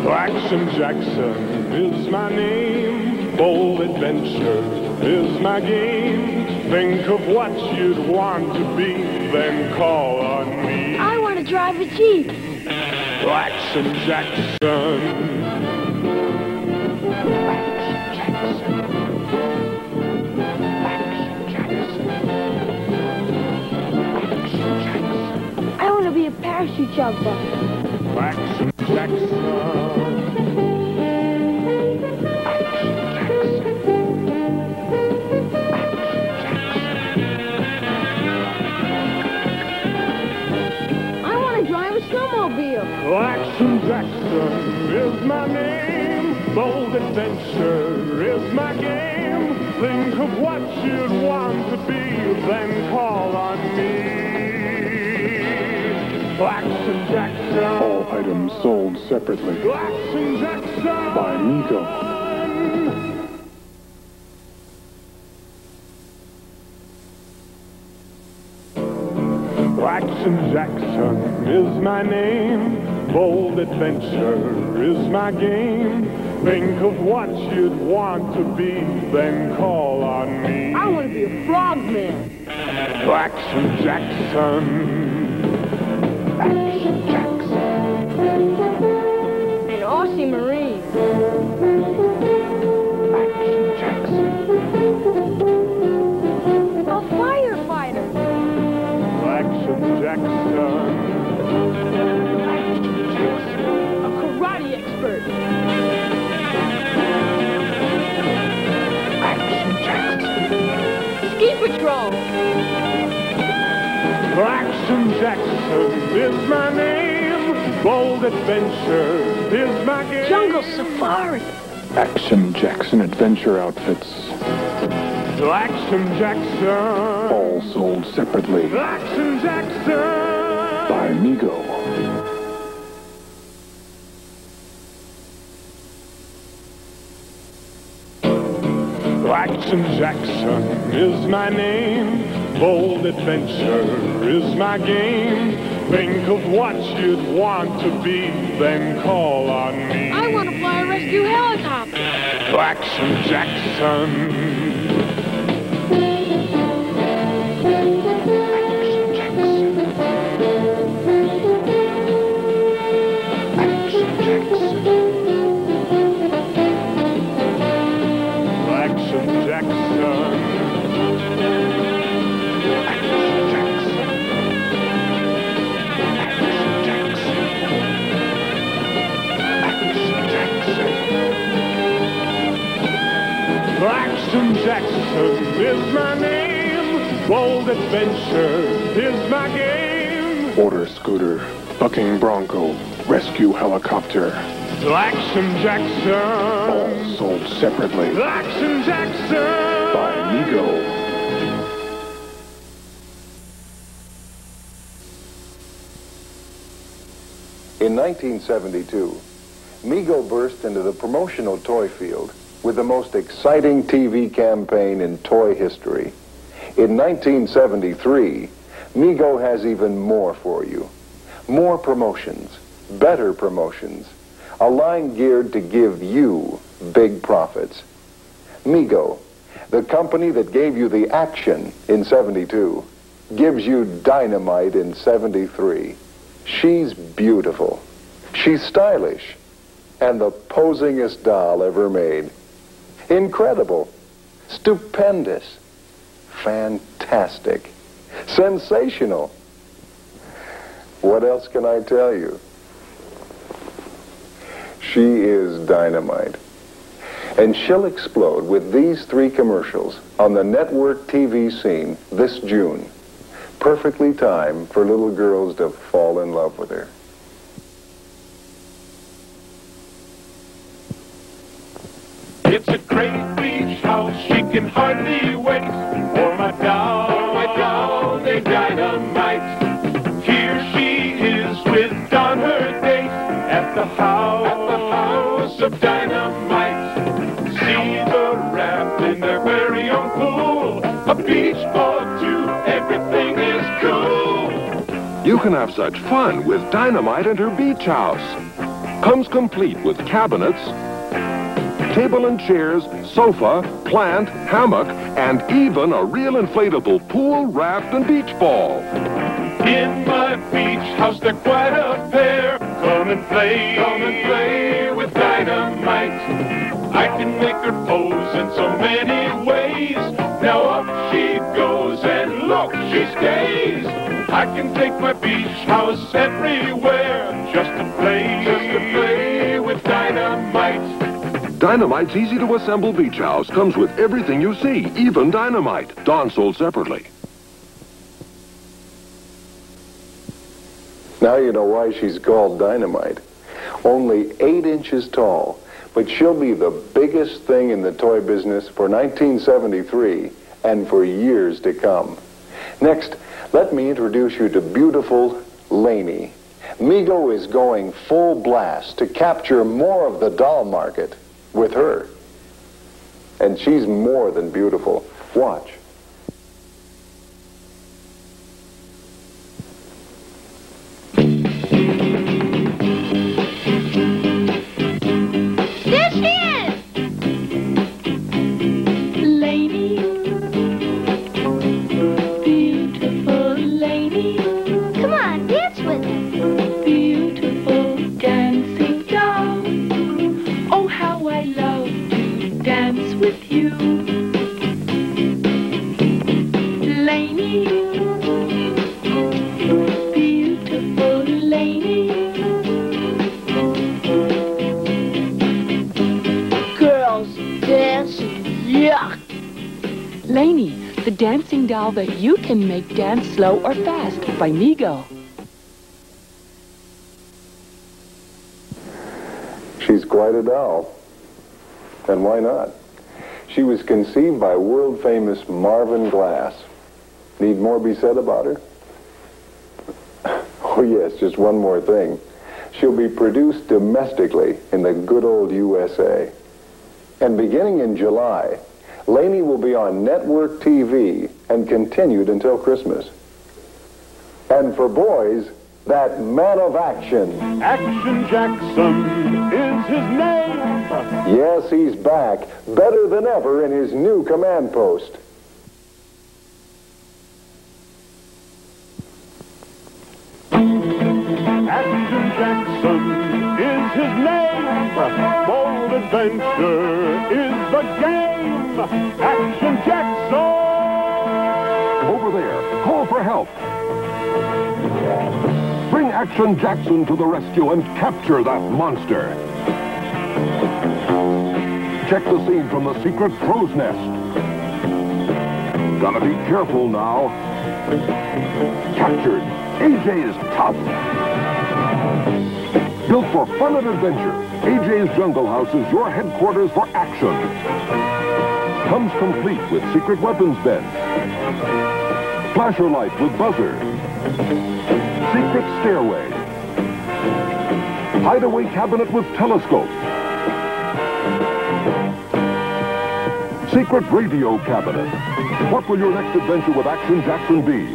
Action Jackson is my name. Bold adventure is my game. Think of what you'd want to be, then call on me. I want to drive a Jeep. Action Jackson. I want to be a parachute jumper. Action Jackson. I want to drive a snowmobile. Action Jackson is my name. Bold adventure is my game. Think of what you'd want to be, then call on me. Action Jackson. All items sold separately. Action Jackson. By Mego. Action Jackson is my name. Bold adventure is my game. Think of what you'd want to be, then call on me. I want to be a frogman. Action Jackson. Action Jackson. An Aussie Marine. Action Jackson. A firefighter. Action Jackson. Action Jackson. A karate expert. Action Jackson. Ski patrol. Action Jackson is my name. Bold adventure is my game. Jungle safari. Action Jackson adventure outfits. Action Jackson. All sold separately. Action Jackson. By Mego. Action Jackson is my name. Bold adventure is my game. Think of what you'd want to be, then call on me. I want to fly a rescue helicopter. Action Jackson. Action Jackson is my name. Bold adventure is my game. Order scooter, bucking bronco, rescue helicopter. Action Jackson. All sold separately. Action Jackson. By Mego. In 1972, Mego burst into the promotional toy field with the most exciting TV campaign in toy history. In 1973, Mego has even more for you. More promotions, better promotions, a line geared to give you big profits. Mego, the company that gave you the action in 72, gives you dynamite in 73. She's beautiful, she's stylish, and the posingest doll ever made. Incredible, stupendous, fantastic, sensational. What else can I tell you? She is dynamite. And she'll explode with these 3 commercials on the network TV scene this June. Perfectly timed for little girls to fall in love with her. It's a great beach house, she can hardly wait for my doll named Dynamite. Here she is with on her date at the house of Dynamite. See the raft in their very own pool, a beach or 2, everything is cool. You can have such fun with Dynamite and her beach house. Comes complete with cabinets, table and chairs, sofa, plant, hammock, and even a real inflatable pool, raft, and beach ball. In my beach house, they're quite a pair. Come and play with dynamite. I can make her pose in so many ways. Now up she goes and look, she stays. I can take my beach house everywhere just to play with dynamite. Dynamite's easy to assemble beach house comes with everything you see, even dynamite. Dawn sold separately. Now you know why she's called Dynamite. Only 8 inches tall, but she'll be the biggest thing in the toy business for 1973 and for years to come. Next, let me introduce you to beautiful Laney. Mego is going full blast to capture more of the doll market with her. And she's more than beautiful. Watch. Laney, the dancing doll that you can make dance slow or fast by Mego. She's quite a doll. And why not? She was conceived by world-famous Marvin Glass. Need more be said about her? Oh yes, just one more thing. She'll be produced domestically in the good old USA. And beginning in July, Laney will be on network TV and continued until Christmas. And for boys, that man of action. Action Jackson is his name. Yes, he's back, better than ever in his new command post. Action Jackson is his name. Bold adventure is the game. Action Jackson! Over there, call for help. Bring Action Jackson to the rescue and capture that monster. Check the scene from the secret crow's nest. Gotta be careful now. Captured. AJ is tough. Built for fun and adventure, AJ's Jungle House is your headquarters for action. Comes complete with secret weapons bench, flasher light with buzzer, secret stairway, hideaway cabinet with telescope, secret radio cabinet. What will your next adventure with Action Jackson be?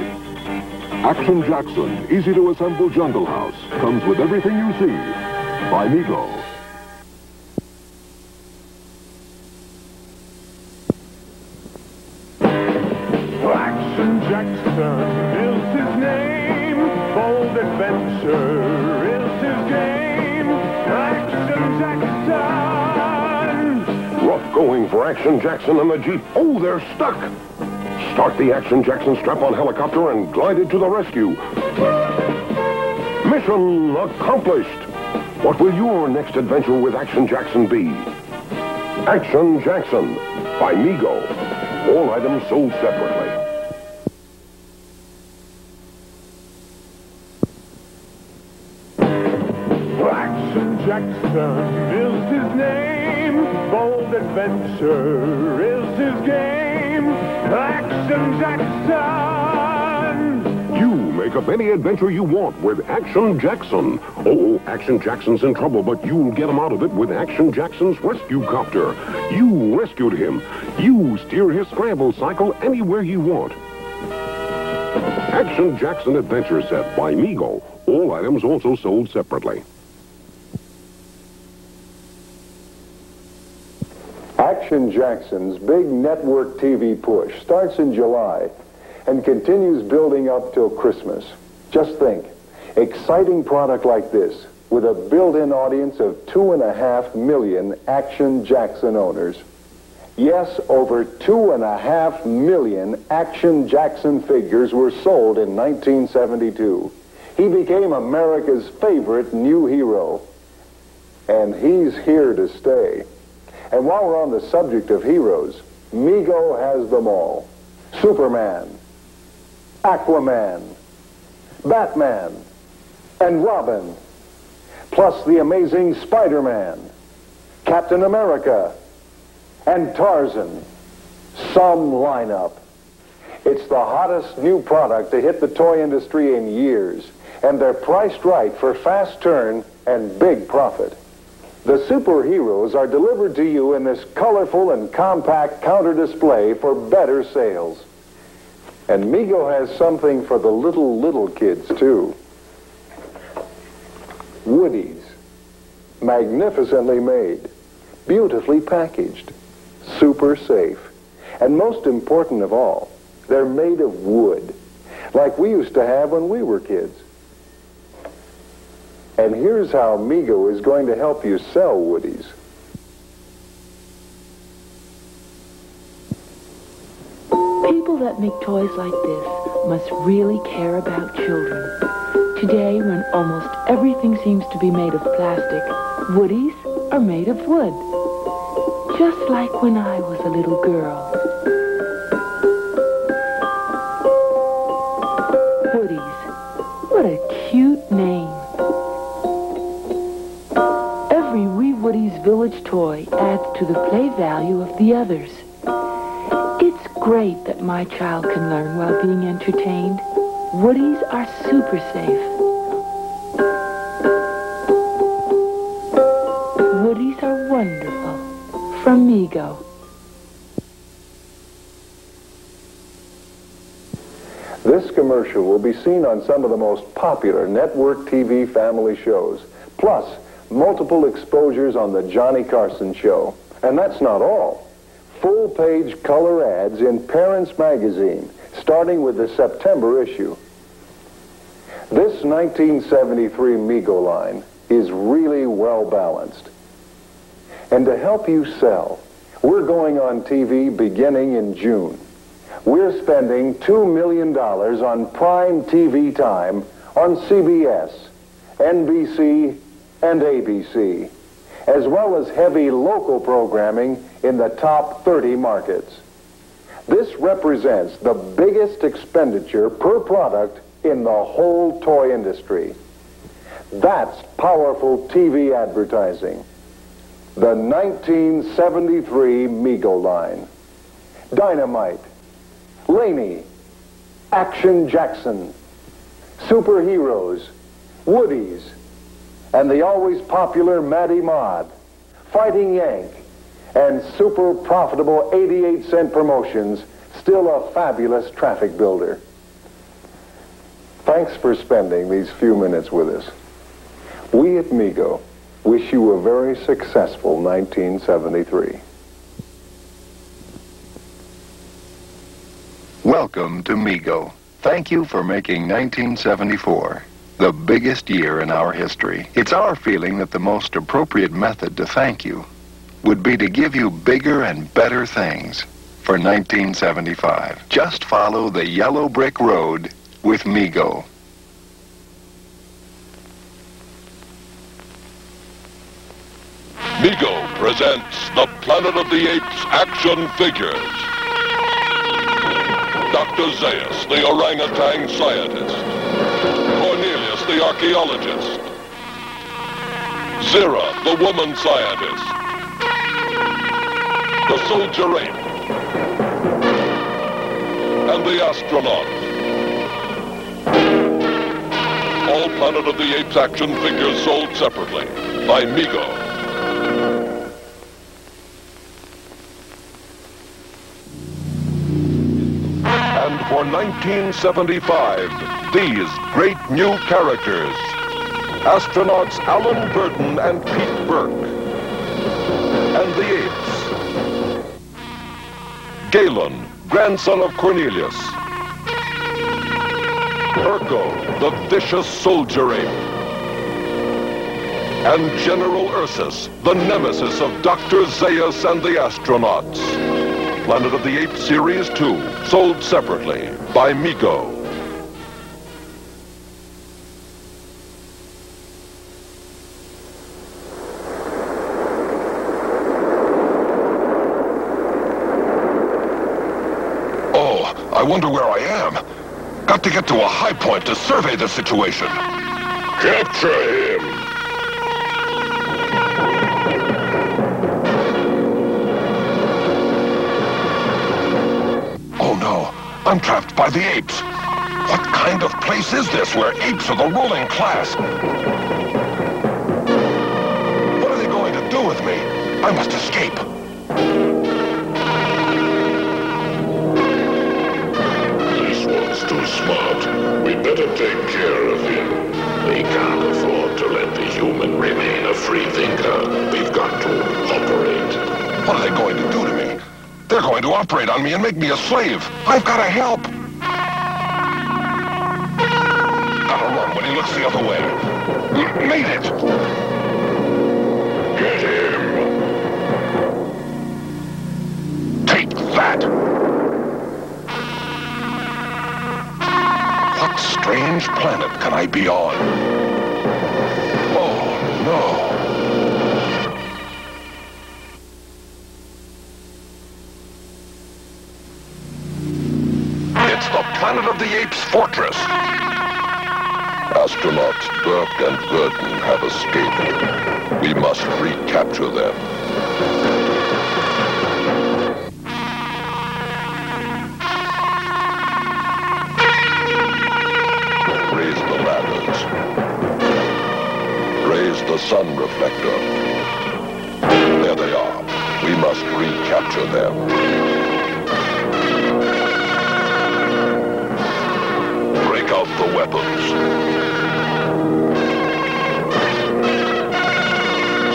Action Jackson, easy to assemble Jungle House, comes with everything you see by Mego. Action Jackson is his name. Bold adventure is his game. Action Jackson! Rough going for Action Jackson and the Jeep. Oh, they're stuck. Start the Action Jackson strap-on helicopter and glide it to the rescue. Mission accomplished. What will your next adventure with Action Jackson be? Action Jackson by Mego. All items sold separately. Action Jackson is his name. Bold adventure is his game. Action Jackson! You make up any adventure you want with Action Jackson. Oh, Action Jackson's in trouble, but you'll get him out of it with Action Jackson's rescue copter. You rescued him. You steer his scramble cycle anywhere you want. Action Jackson Adventure Set by Mego. All items also sold separately. Action Jackson's big network TV push starts in July and continues building up till Christmas. Just think, exciting product like this with a built-in audience of 2.5 million Action Jackson owners. Yes, over 2.5 million Action Jackson figures were sold in 1972. He became America's favorite new hero. And he's here to stay. And while we're on the subject of heroes, Mego has them all. Superman, Aquaman, Batman, and Robin, plus the amazing Spider-Man, Captain America, and Tarzan. Some lineup. It's the hottest new product to hit the toy industry in years, and they're priced right for fast turn and big profit. The superheroes are delivered to you in this colorful and compact counter display for better sales. And Mego has something for the little kids, too. Woodies. Magnificently made. Beautifully packaged. Super safe. And most important of all, they're made of wood, like we used to have when we were kids. And here's how Mego is going to help you sell Woodies. People that make toys like this must really care about children. Today, when almost everything seems to be made of plastic, Woodies are made of wood. Just like when I was a little girl. Woodies. What a cute name. Every Wee Woody's Village toy adds to the play value of the others. It's great that my child can learn while being entertained. Woodies are super safe. Woodies are wonderful. From Mego. This commercial will be seen on some of the most popular network TV family shows, plus multiple exposures on the Johnny Carson Show. And that's not all. Full-page color ads in Parents Magazine, starting with the September issue. This 1973 Mego line is really well balanced. And to help you sell, we're going on TV beginning in June. We're spending $2 million on prime TV time on CBS, NBC, and ABC, as well as heavy local programming in the top 30 markets. This represents the biggest expenditure per product in the whole toy industry. That's powerful TV advertising. The 1973 Mego line. Dynamite, Laney, Action Jackson, Superheroes, Woodies, and the always popular Matty Mod, Fighting Yank, and super profitable 88-cent promotions, still a fabulous traffic builder. Thanks for spending these few minutes with us. We at Mego wish you a very successful 1973. Welcome to Mego. Thank you for making 1974 the biggest year in our history. It's our feeling that the most appropriate method to thank you would be to give you bigger and better things for 1975. Just follow the yellow brick road with Mego. Mego presents the Planet of the Apes action figures. Dr. Zaius, the orangutan scientist. Cornelius, the archaeologist. Zira, the woman scientist. The soldier ape. And the astronaut. All Planet of the Apes action figures sold separately by Mego. And for 1975, these great new characters. Astronauts Alan Burton and Pete Burke. And the Apes. Galen, grandson of Cornelius. Urko, the vicious soldier ape. And General Ursus, the nemesis of Dr. Zaius and the astronauts. Planet of the Apes Series 2, sold separately by Mego. Oh, I wonder where I am. Got to get to a high point to survey the situation. Capture him! Oh no, I'm trapped by the apes. What kind of place is this where apes are the ruling class? What are they going to do with me? I must escape. This one's too smart. We better take care of him. We can't afford to let the human remain a free thinker. We've got to operate. What are they going to do to me? They're going to operate on me and make me a slave. I've got to help. Gotta run when he looks the other way. Made it! Get him! Take that! What strange planet can I be on? Oh, no. It's the Planet of the Apes fortress. Astronauts Burke and Verdon have escaped. We must recapture them. Raise the ladders. Raise the sun reflector. There they are. We must recapture them. Out the weapons.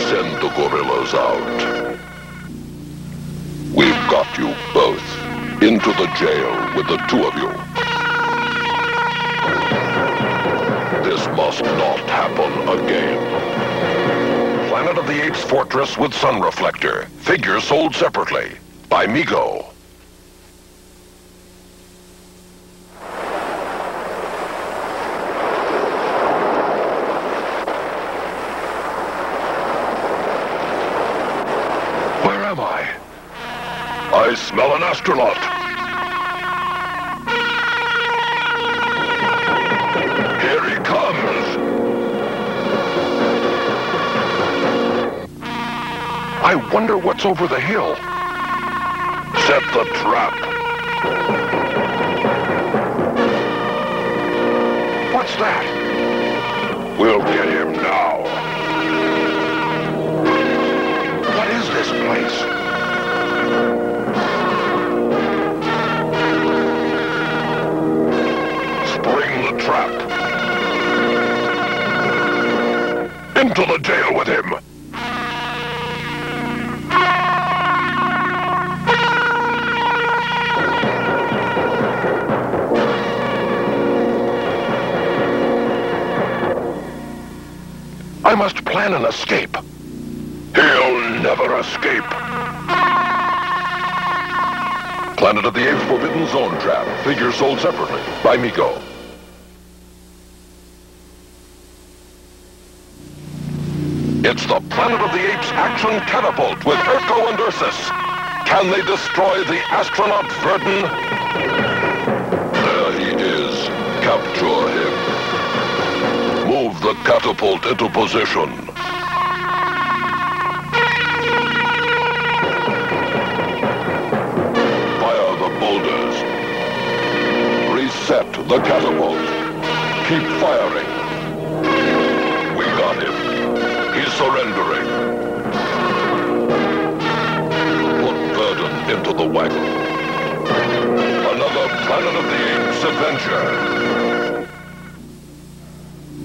Send the gorillas out. We've got you both. Into the jail with the two of you. This must not happen again. Planet of the Apes Fortress with Sun Reflector. Figures sold separately by Mego. I smell an astronaut. Here he comes. I wonder what's over the hill. Set the trap. What's that? We'll get him now. What is this place? Trap. Into the jail with him. I must plan an escape. He'll never escape. Planet of the Apes Forbidden Zone Trap. Figures sold separately by Mego. It's the Planet of the Apes action catapult with Urko and Ursus. Can they destroy the astronaut Verdon? There he is. Capture him. Move the catapult into position. Fire the boulders. Reset the catapult. Keep firing. We got him. He's surrendering. Put Verdon into the wagon. Another Planet of the Apes adventure.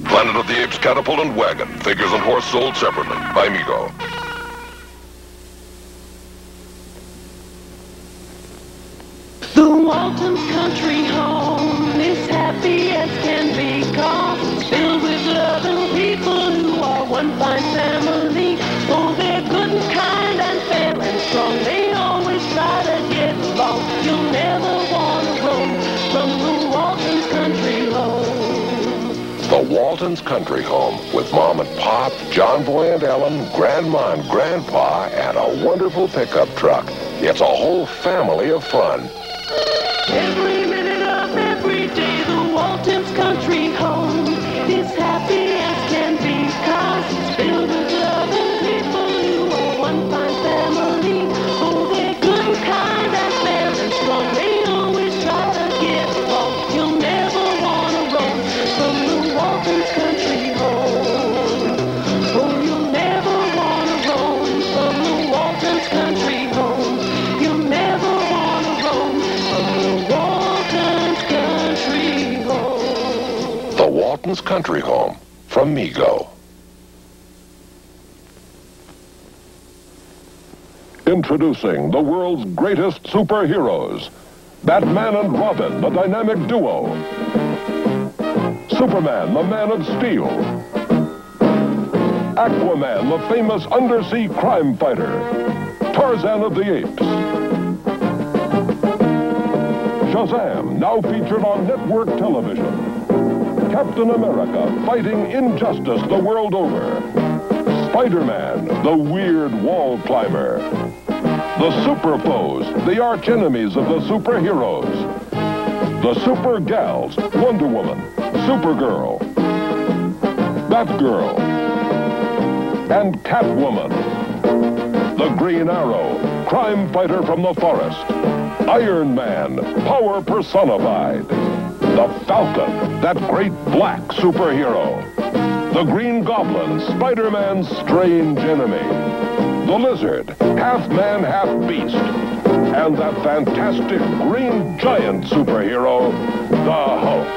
Planet of the Apes catapult and wagon. Figures and horse sold separately by Mego. country home is happy as can be, 'cause it's filled with loving people who are one fine family. Oh, they're good and kind and fair and strong. They always try to get along. You'll never want to roam from the Waltons country home. The Waltons Country Home with Mom and Pop, John Boy and Ellen, Grandma and Grandpa, and a wonderful pickup truck. It's a whole family of fun. Every minute of every day, the Waltons Country Home is happy as can be, 'cause it's filled with love and people who are one fine family. Oh, they're good and kind and fair and strong. They always try to get along. You'll never want to roam from the Waltons Country Home. Oh, you'll never want to roam from the Waltons Country Home. You'll never want to roam from the Waltons Country Home. The Waltons Country Home from Mego. Introducing the world's greatest superheroes. Batman and Robin, the dynamic duo. Superman, the Man of Steel. Aquaman, the famous undersea crime fighter. Tarzan of the Apes. Shazam, now featured on network television. Captain America, fighting injustice the world over. Spider-Man, the weird wall climber. The Super Foes, the arch enemies of the superheroes. The Super Gals, Wonder Woman, Supergirl, Batgirl, and Catwoman. The Green Arrow, crime fighter from the forest. Iron Man, power personified. The Falcon, that great black superhero. The Green Goblin, Spider-Man's strange enemy. The Lizard, half man, half beast. And that fantastic green giant superhero, the Hulk.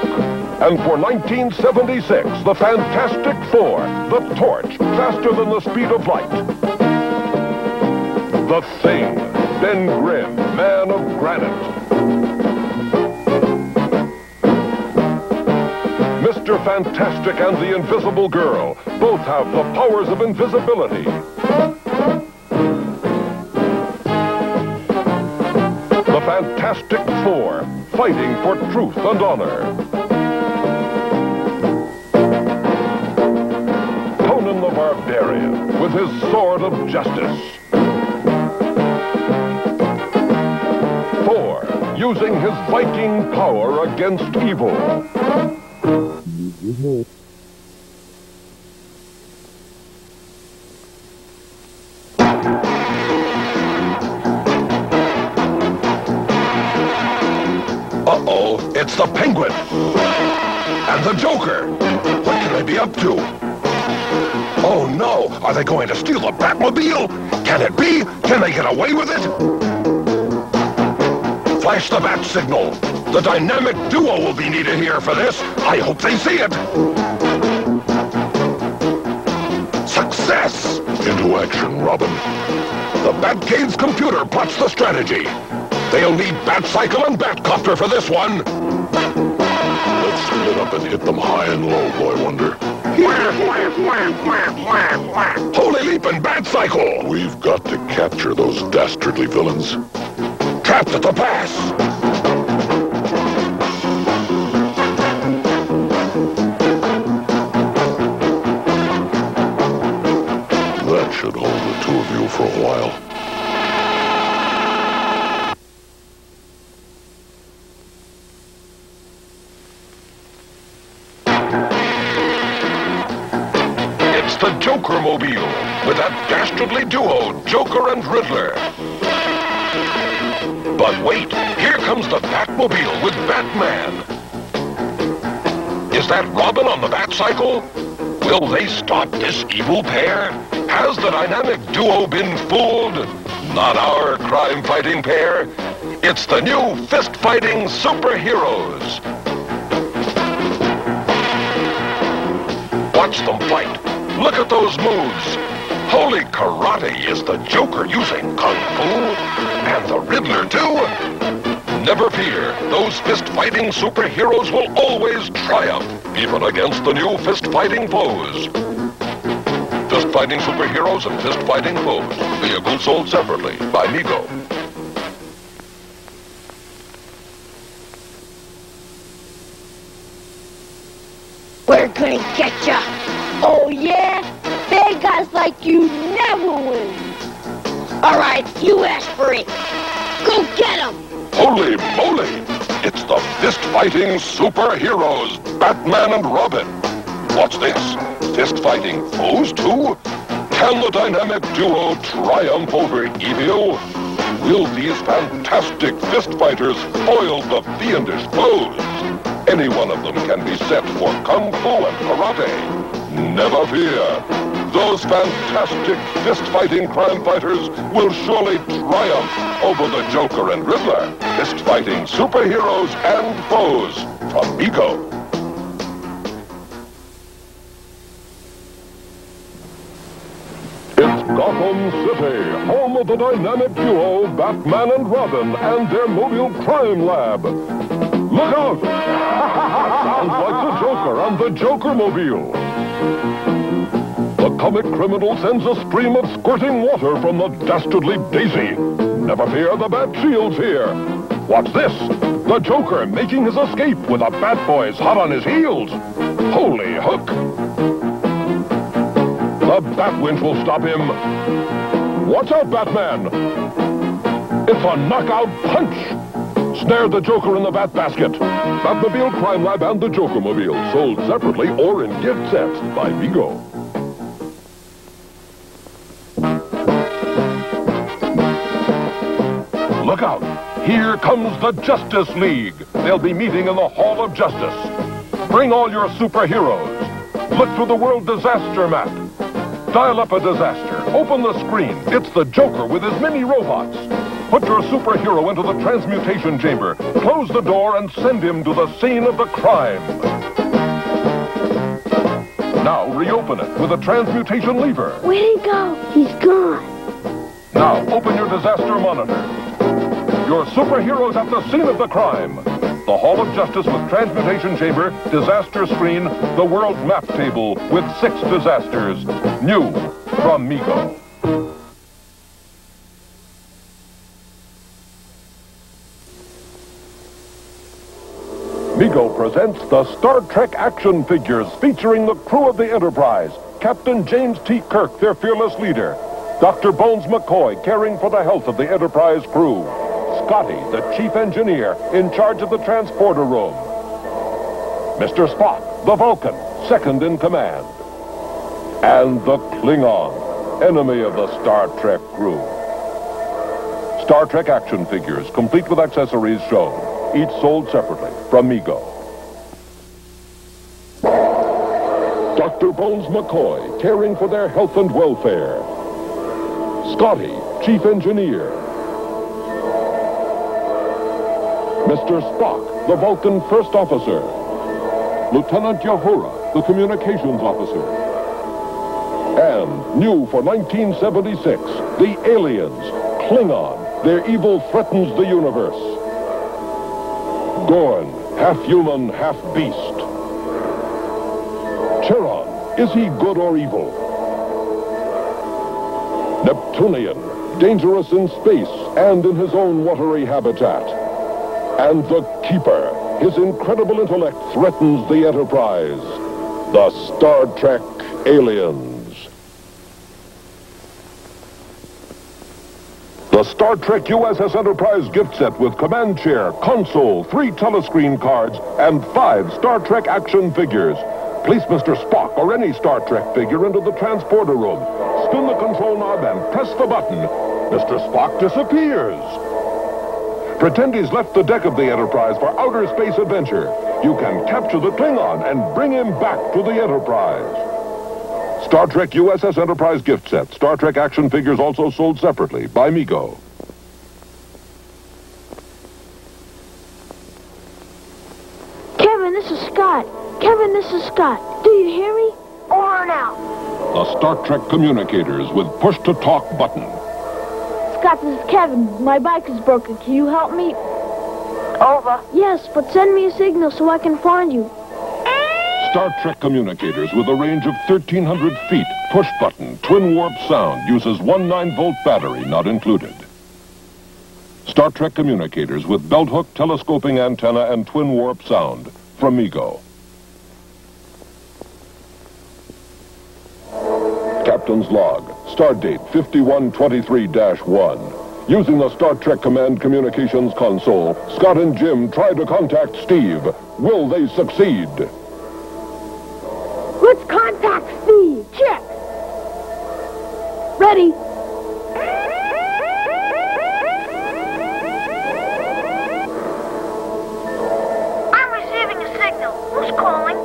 And for 1976, the Fantastic Four, the Torch, faster than the speed of light. The Thing, Ben Grimm, man of granite. Mr. Fantastic and the Invisible Girl both have the powers of invisibility. The Fantastic Four, fighting for truth and honor. Conan the Barbarian, with his sword of justice. Thor, using his Viking power against evil. Uh-oh, it's the Penguin. And the Joker. What can I be up to? Oh no, are they going to steal the Batmobile? Can it be? Can they get away with it? Flash the bat signal. The dynamic duo will be needed here for this. I hope they see it. Success! Into action, Robin. The Batcave's computer plots the strategy. They'll need Batcycle and Batcopter for this one. Let's split up and hit them high and low, Boy Wonder. Holy Leap and Batcycle! We've got to capture those dastardly villains. Trapped at the pass! That should hold the two of you for a while. It's the Joker-mobile, with that dastardly duo, Joker and Riddler. But wait, here comes the Batmobile with Batman. Is that Robin on the Batcycle? Will they stop this evil pair? Has the dynamic duo been fooled? Not our crime-fighting pair. It's the new fist-fighting superheroes. Watch them fight. Look at those moves. Holy karate, is the Joker using Kung Fu? And the Riddler, too? Never fear, those fist-fighting superheroes will always triumph, even against the new fist-fighting foes. Fist-fighting superheroes and fist-fighting foes. Vehicles sold separately by Mego. We're gonna get ya. Oh yeah? Bad guys like you never win. All right, you asked for it. Go get him. Holy moly! It's the fist-fighting superheroes, Batman and Robin. What's this? Fist-fighting foes too? Can the dynamic duo triumph over evil? Will these fantastic fist fighters foil the fiendish foes? Any one of them can be set for Kung Fu and Karate. Never fear. Those fantastic fist-fighting crime fighters will surely triumph over the Joker and Riddler. Fist-fighting superheroes and foes from Mego. It's Gotham City, home of the dynamic duo Batman and Robin and their mobile crime lab. Look out! Sounds like the Joker and the Joker-mobile. The comic criminal sends a stream of squirting water from the dastardly Daisy. Never fear, the Bat Shield's here. What's this? The Joker making his escape with the Bat Boys hot on his heels. Holy hook! The Bat Winch will stop him. Watch out, Batman! It's a knockout punch! Snare the Joker in the Bat Basket. Batmobile Crime Lab and the Joker-mobile, sold separately or in gift sets by Mego. Look out! Here comes the Justice League. They'll be meeting in the Hall of Justice. Bring all your superheroes. Look through the world disaster map. Dial up a disaster. Open the screen. It's the Joker with his mini robots. Put your superhero into the transmutation chamber. Close the door and send him to the scene of the crime. Now reopen it with a transmutation lever. Where'd he go? He's gone. Now open your disaster monitor. Your superheroes at the scene of the crime. The Hall of Justice with transmutation chamber, disaster screen, the world map table with 6 disasters. New from Mego. Mego presents the Star Trek action figures featuring the crew of the Enterprise. Captain James T. Kirk, their fearless leader. Dr. Bones McCoy, caring for the health of the Enterprise crew. Scotty, the chief engineer, in charge of the transporter room. Mr. Spock, the Vulcan, second in command. And the Klingon, enemy of the Star Trek crew. Star Trek action figures, complete with accessories shown. Each sold separately from Mego. Dr. Bones McCoy, caring for their health and welfare. Scotty, chief engineer. Mr. Spock, the Vulcan first officer. Lieutenant Uhura, the communications officer. And, new for 1976, the aliens, Klingon. Their evil threatens the universe. Gorn, half human, half beast. Charon, is he good or evil? Neptunian, dangerous in space and in his own watery habitat. And the Keeper, his incredible intellect threatens the Enterprise. The Star Trek aliens. The Star Trek USS Enterprise gift set with command chair, console, 3 telescreen cards, and 5 Star Trek action figures. Place Mr. Spock or any Star Trek figure into the transporter room. Spin the control knob and press the button. Mr. Spock disappears. Pretend he's left the deck of the Enterprise for outer space adventure. You can capture the Klingon and bring him back to the Enterprise. Star Trek USS Enterprise gift set. Star Trek action figures also sold separately by Mego. Kevin, this is Scott. Kevin, this is Scott. Do you hear me? Over now. The Star Trek communicators with push-to-talk button. Scott, this is Kevin. My bike is broken. Can you help me? Over. Yes, but send me a signal so I can find you. Star Trek communicators with a range of 1,300 feet. Push button, twin warp sound, uses 9-volt battery, not included. Star Trek communicators with belt hook, telescoping antenna, and twin warp sound from Mego. Captain's log, stardate 5123-1. Using the Star Trek Command Communications console, Scott and Jim try to contact Steve. Will they succeed? Let's contact Steve. Check. Ready. I'm receiving a signal. Who's calling?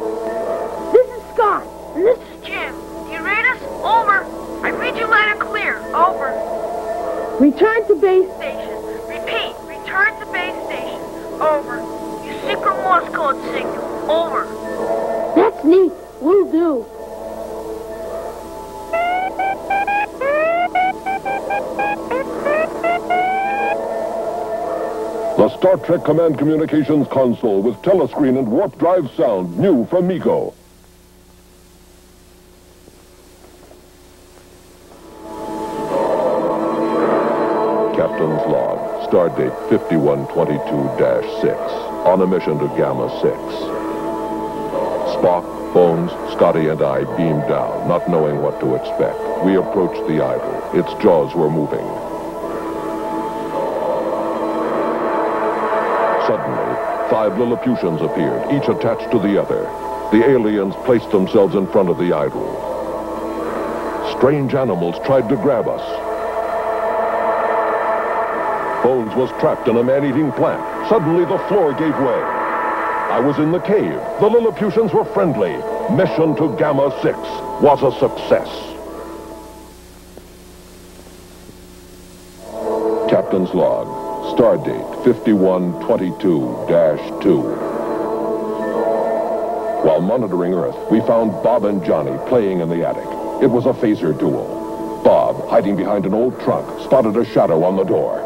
This is Scott, and this is Jim. Do you read us? Over. I read you loud and clear. Over. Return to base. Station. Repeat. Return to base station. Over. Your secret Morse code signal. Over. That's neat. Will do. The Star Trek Command Communications console with telescreen and warp drive sound, new from Mego. Captain's log, stardate 5122-6, on a mission to Gamma 6. Spock, Bones, Scotty, and I beamed down, not knowing what to expect. We approached the idol. Its jaws were moving. Suddenly, 5 Lilliputians appeared, each attached to the other. The aliens placed themselves in front of the idol. Strange animals tried to grab us. Bones was trapped in a man-eating plant. Suddenly, the floor gave way. I was in the cave. The Lilliputians were friendly. Mission to Gamma 6 was a success. Captain's log, stardate 5122-2. While monitoring Earth, we found Bob and Johnny playing in the attic. It was a phaser duel. Bob, hiding behind an old trunk, spotted a shadow on the door.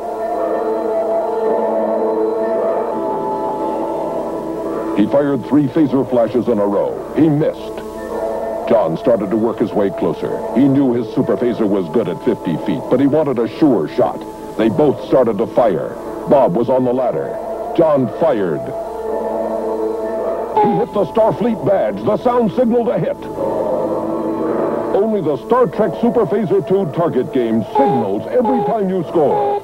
He fired 3 phaser flashes in a row. He missed. John started to work his way closer. He knew his super phaser was good at 50 feet, but he wanted a sure shot. They both started to fire. Bob was on the ladder. John fired. He hit the Starfleet badge. The sound signaled a hit. Only the Star Trek Super Phaser 2 target game signals every time you score.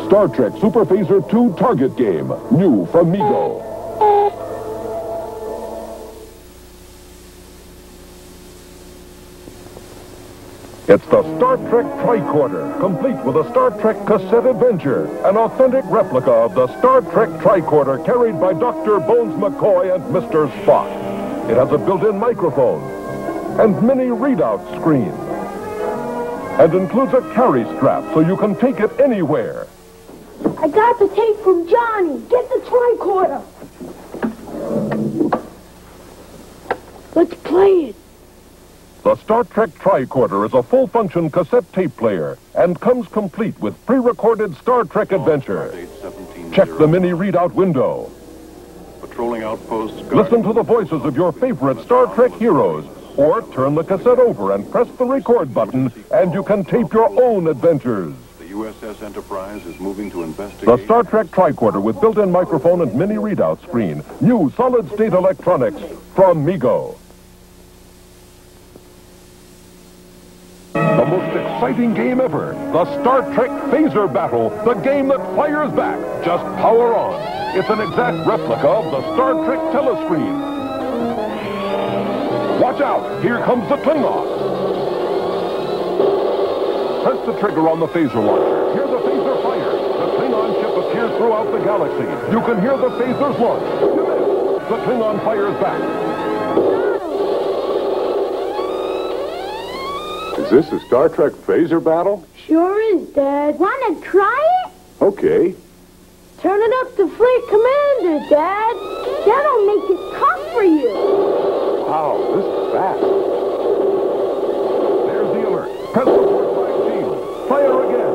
Star Trek Super Phaser 2 target game, new from Mego. It's the Star Trek Tricorder, complete with a Star Trek cassette adventure, an authentic replica of the Star Trek Tricorder carried by Dr. Bones McCoy and Mr. Spock. It has a built-in microphone and mini readout screen, and includes a carry strap so you can take it anywhere. I got the tape from Johnny. Get the tricorder. Let's play it. The Star Trek Tricorder is a full-function cassette tape player and comes complete with pre-recorded Star Trek adventure. Check the mini readout window. Patrolling outposts. Listen to the voices of your favorite Star Trek heroes, or turn the cassette over and press the record button, and you can tape your own adventures. The USS Enterprise is moving to investigate. The Star Trek Tricorder with built-in microphone and mini readout screen. New solid-state electronics from Mego. The most exciting game ever, the Star Trek Phaser Battle, the game that fires back. Just power on. It's an exact replica of the Star Trek telescreen. Watch out, here comes the Klingon. Press the trigger on the phaser launcher. Hear the phaser fire. The Klingon ship appears throughout the galaxy. You can hear the phasers launch. You missed. The Klingon fires back. Is this a Star Trek phaser battle? Sure is, Dad. Wanna try it? Okay. Turn it up to Fleet Commander, Dad. That'll make it tough for you. Wow, this is fast. There's the alert. Press the force field. Fire again.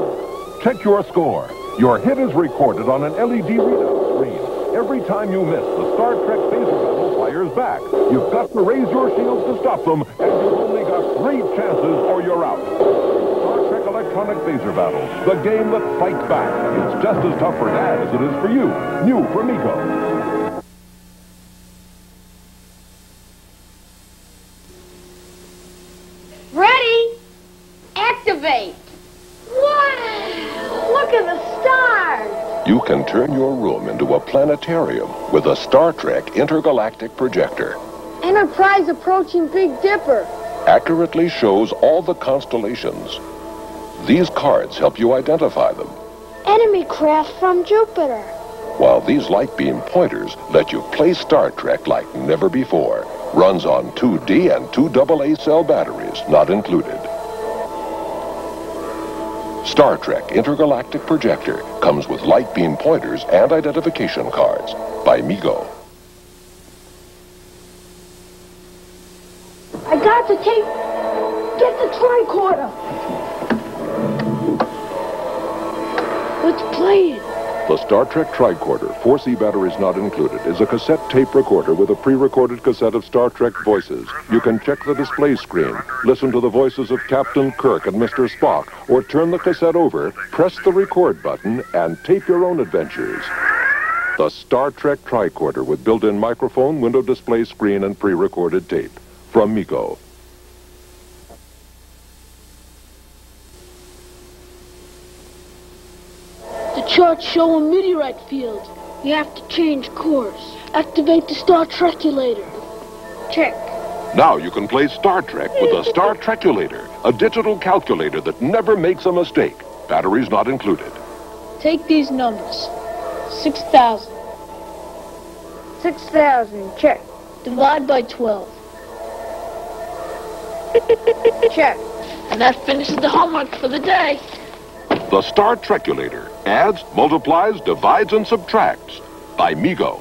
Check your score. Your hit is recorded on an LED readout screen. Every time you miss, the Star Trek phaser battle fires back. You've got to raise your shields to stop them, and you've only got 3 chances or you're out. Star Trek Electronic Phaser Battle, the game that fights back. It's just as tough for Dad as it is for you. New from Mego. Ready? Activate. Wow! Look at the stars. You can turn your room into a planetarium with a Star Trek intergalactic projector. Enterprise approaching Big Dipper. Accurately shows all the constellations. These cards help you identify them, Enemy craft from Jupiter. while these light beam pointers let you play Star Trek like never before. Runs on 2D and 2 AA cell batteries, not included. Star Trek Intergalactic Projector comes with light beam pointers and identification cards by Mego. I got the tape. Get the tricorder. Let's play it. The Star Trek Tricorder, 4C batteries not included, is a cassette tape recorder with a pre-recorded cassette of Star Trek voices. You can check the display screen, listen to the voices of Captain Kirk and Mr. Spock, or turn the cassette over, press the record button, and tape your own adventures. The Star Trek Tricorder with built-in microphone, window display screen, and pre-recorded tape. From Mego. The charts show a meteorite field. You have to change course. Activate the Star Trekulator. Check. Now you can play Star Trek with a Star Trekulator, a digital calculator that never makes a mistake. Batteries not included. Take these numbers. 6,000. 6,000. Check. Divide by 12. Check. And that finishes the homework for the day. The Star Trekulator adds, multiplies, divides, and subtracts by Mego.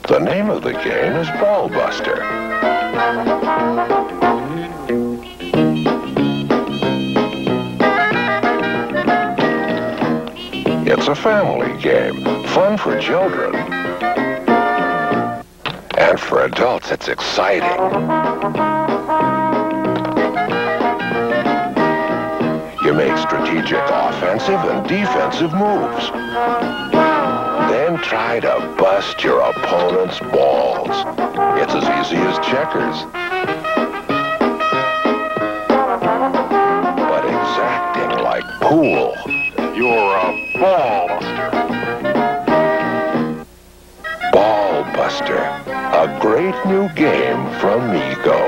The name of the game is Ball Buster. It's a family game, fun for children. And for adults, it's exciting. You make strategic offensive and defensive moves. Then try to bust your opponent's balls. It's as easy as checkers. But exacting like pool. You're a ball buster. Ball Buster, a great new game from Mego.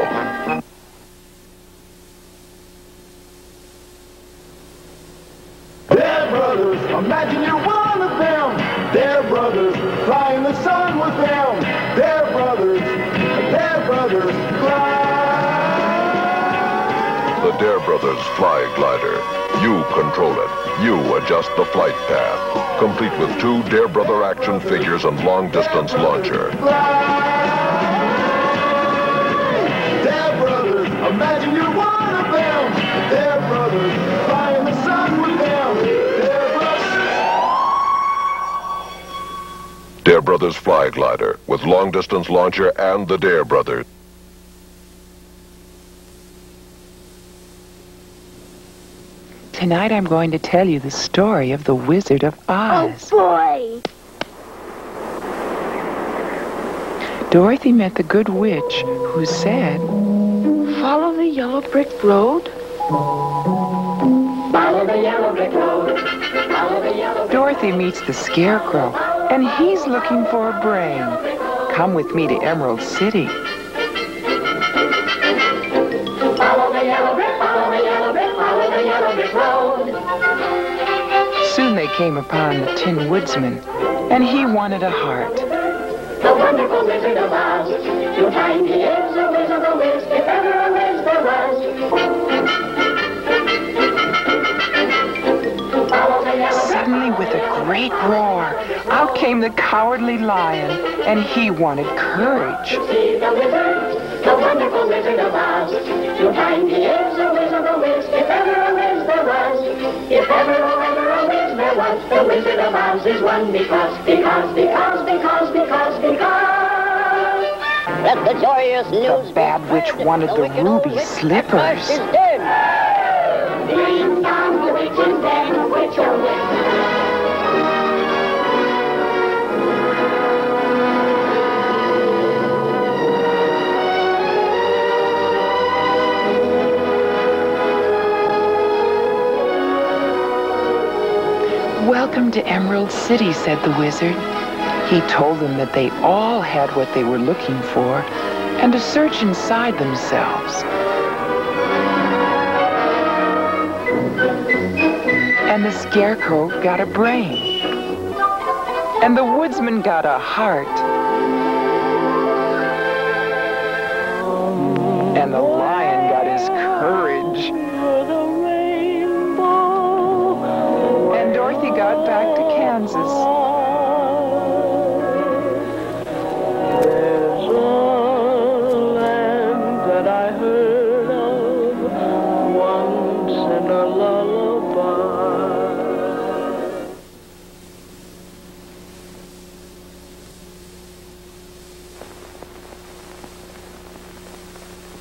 They're brothers, imagine you're one of them. They're brothers, fly in the sun with them. They're brothers, fly. The Dare Brothers Fly Glider. You control it. You adjust the flight path. Complete with 2 Dare Brother action figures and long-distance launcher. They're brothers, imagine you're one of them. They're brothers, fly in the sun with them. They're brothers. Dare Brothers Fly Glider with long-distance launcher and the Dare Brothers. Tonight I'm going to tell you the story of the Wizard of Oz. Oh, boy. Dorothy met the good witch who said, "Follow the yellow brick road." Follow the yellow brick road. Follow the yellow brick Dorothy meets the Scarecrow, and he's looking for a brain. Come with me to Emerald City. Follow the yellow brick, follow the yellow brick, follow the yellow brick road. Soon they came upon the Tin Woodsman, and he wanted a heart. The wonderful Wizard of Oz. You'll find he is a whiz of a whiz, if ever a whiz there was. Follow the yellow brick. Suddenly, with a great roar. Out came the cowardly lion, and he wanted courage. See the wizard, the wonderful Wizard of Oz. You'll find he is a whiz of a whiz, if ever a whiz there was. If ever, oh, ever a whiz there was, the Wizard of Oz is one because. Let the joyous news The bad witch wanted the ruby slippers. is dead. Ding dong, the witch is dead, witch oh witch. Welcome to Emerald City, said the wizard. He told them that they all had what they were looking for and to search inside themselves. And the scarecrow got a brain. And the woodsman got a heart. And the lion got his courage. And Dorothy got back to Kansas.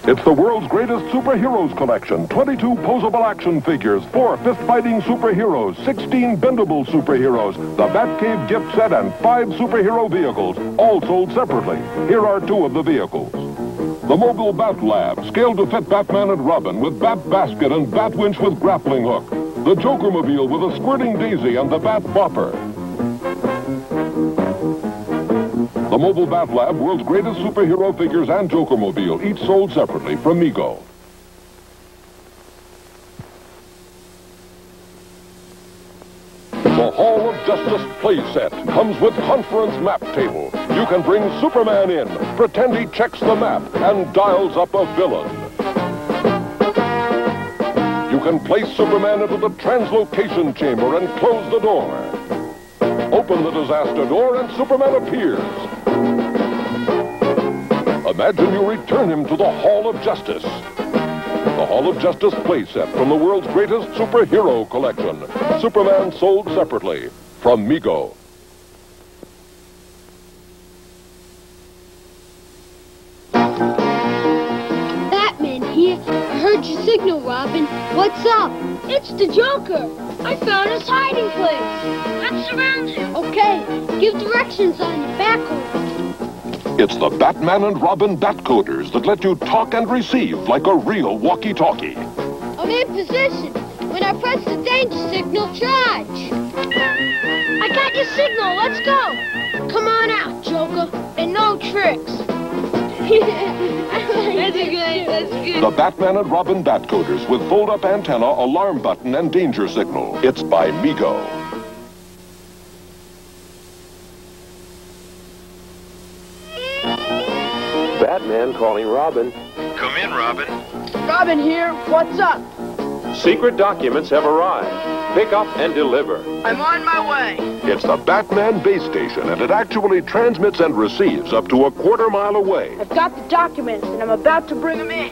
It's the world's greatest superheroes collection. 22 posable action figures, 4 fist-fighting superheroes, 16 bendable superheroes, the Batcave gift set, and 5 superhero vehicles, all sold separately. Here are 2 of the vehicles. The mobile Bat Lab, scaled to fit Batman and Robin, with Bat Basket and Bat Winch with grappling hook. The Jokermobile with a squirting daisy and the Bat Bopper. The mobile Bat Lab, world's greatest superhero figures and Jokermobile, each sold separately from Mego. The Hall of Justice playset comes with conference map table. You can bring Superman in, pretend he checks the map and dials up a villain. You can place Superman into the translocation chamber and close the door. Open the disaster door and Superman appears. Imagine you return him to the Hall of Justice. The Hall of Justice playset from the world's greatest superhero collection. Superman sold separately from Mego. Batman here. I heard your signal, Robin. What's up? It's the Joker. I found his hiding place. Let's surround him. Okay, give directions on your backwards. It's the Batman and Robin Batcoders that let you talk and receive like a real walkie-talkie. I'm in position. When I press the danger signal, charge. I got your signal. Let's go. Come on out, Joker. And no tricks. That's good. The Batman and Robin Batcoders with fold-up antenna, alarm button, and danger signal. It's by Mego. Batman calling Robin. Come in, Robin. Robin here. What's up? Secret documents have arrived. Pick up and deliver. I'm on my way. It's the Batman base station, and it actually transmits and receives up to a quarter-mile away. I've got the documents, and I'm about to bring them in.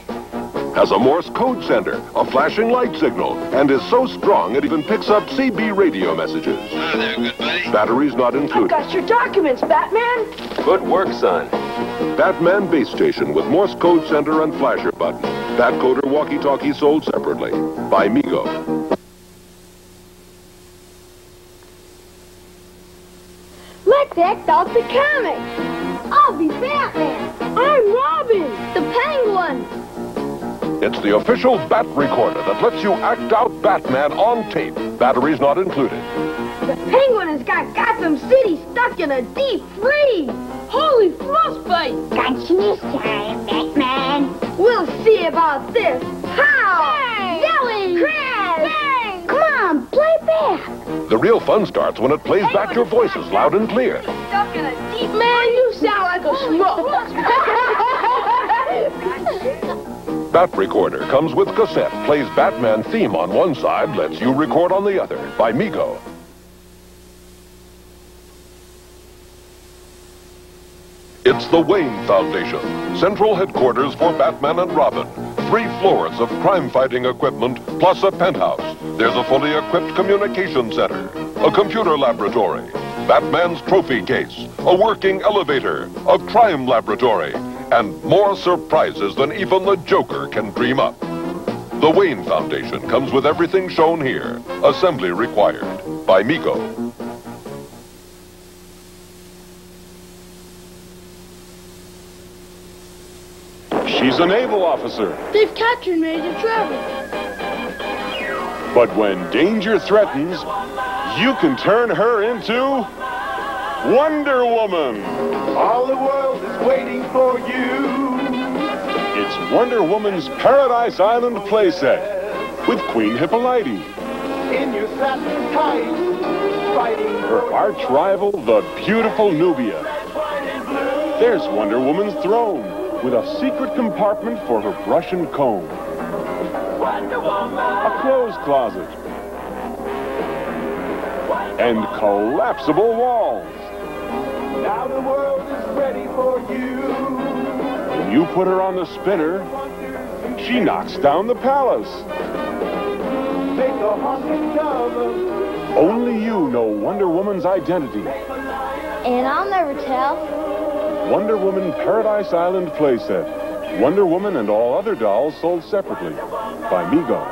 Has a Morse code sender, a flashing light signal, and is so strong it even picks up CB radio messages. Oh, there, good buddy. Batteries not I've included. got your documents, Batman. Good work, son. Batman base station with Morse code sender and flasher button. Batcoder walkie-talkie sold separately by Mego. Let's act out the comic. I'll be Batman. I'm Robin, the Penguin. It's the official Bat Recorder that lets you act out Batman on tape. Batteries not included. The Penguin has got Gotham City stuck in a deep freeze. Holy frostbite. Got you this time, Batman. We'll see about this. How? Bang! Yelling! Crash! Bang! Come on, play back. The real fun starts when it plays back your voices loud and clear. Stuck in a deep... Man, you sound like a schmuck. Bat Recorder comes with cassette, plays Batman theme on one side, lets you record on the other by Mego. It's the Wayne Foundation, central headquarters for Batman and Robin. 3 floors of crime-fighting equipment, plus a penthouse. There's a fully equipped communication center, a computer laboratory, Batman's trophy case, a working elevator, a crime laboratory, and more surprises than even the Joker can dream up. The Wayne Foundation comes with everything shown here. Assembly required. By Mego. She's a naval officer. They've captured Major Trevor. But when danger threatens, you can turn her into Wonder Woman. All the world is waiting for you. It's Wonder Woman's Paradise Island playset with Queen Hippolyte, In your satin tights, fighting her arch rival, the beautiful Nubia. There's Wonder Woman's throne with a secret compartment for her brush and comb. A clothes closet. And collapsible walls. Now the world is ready for you. When you put her on the spinner, she knocks down the palace. Take a haunted cover. Only you know Wonder Woman's identity. And I'll never tell. Wonder Woman Paradise Island playset. Wonder Woman and all other dolls sold separately by Mego.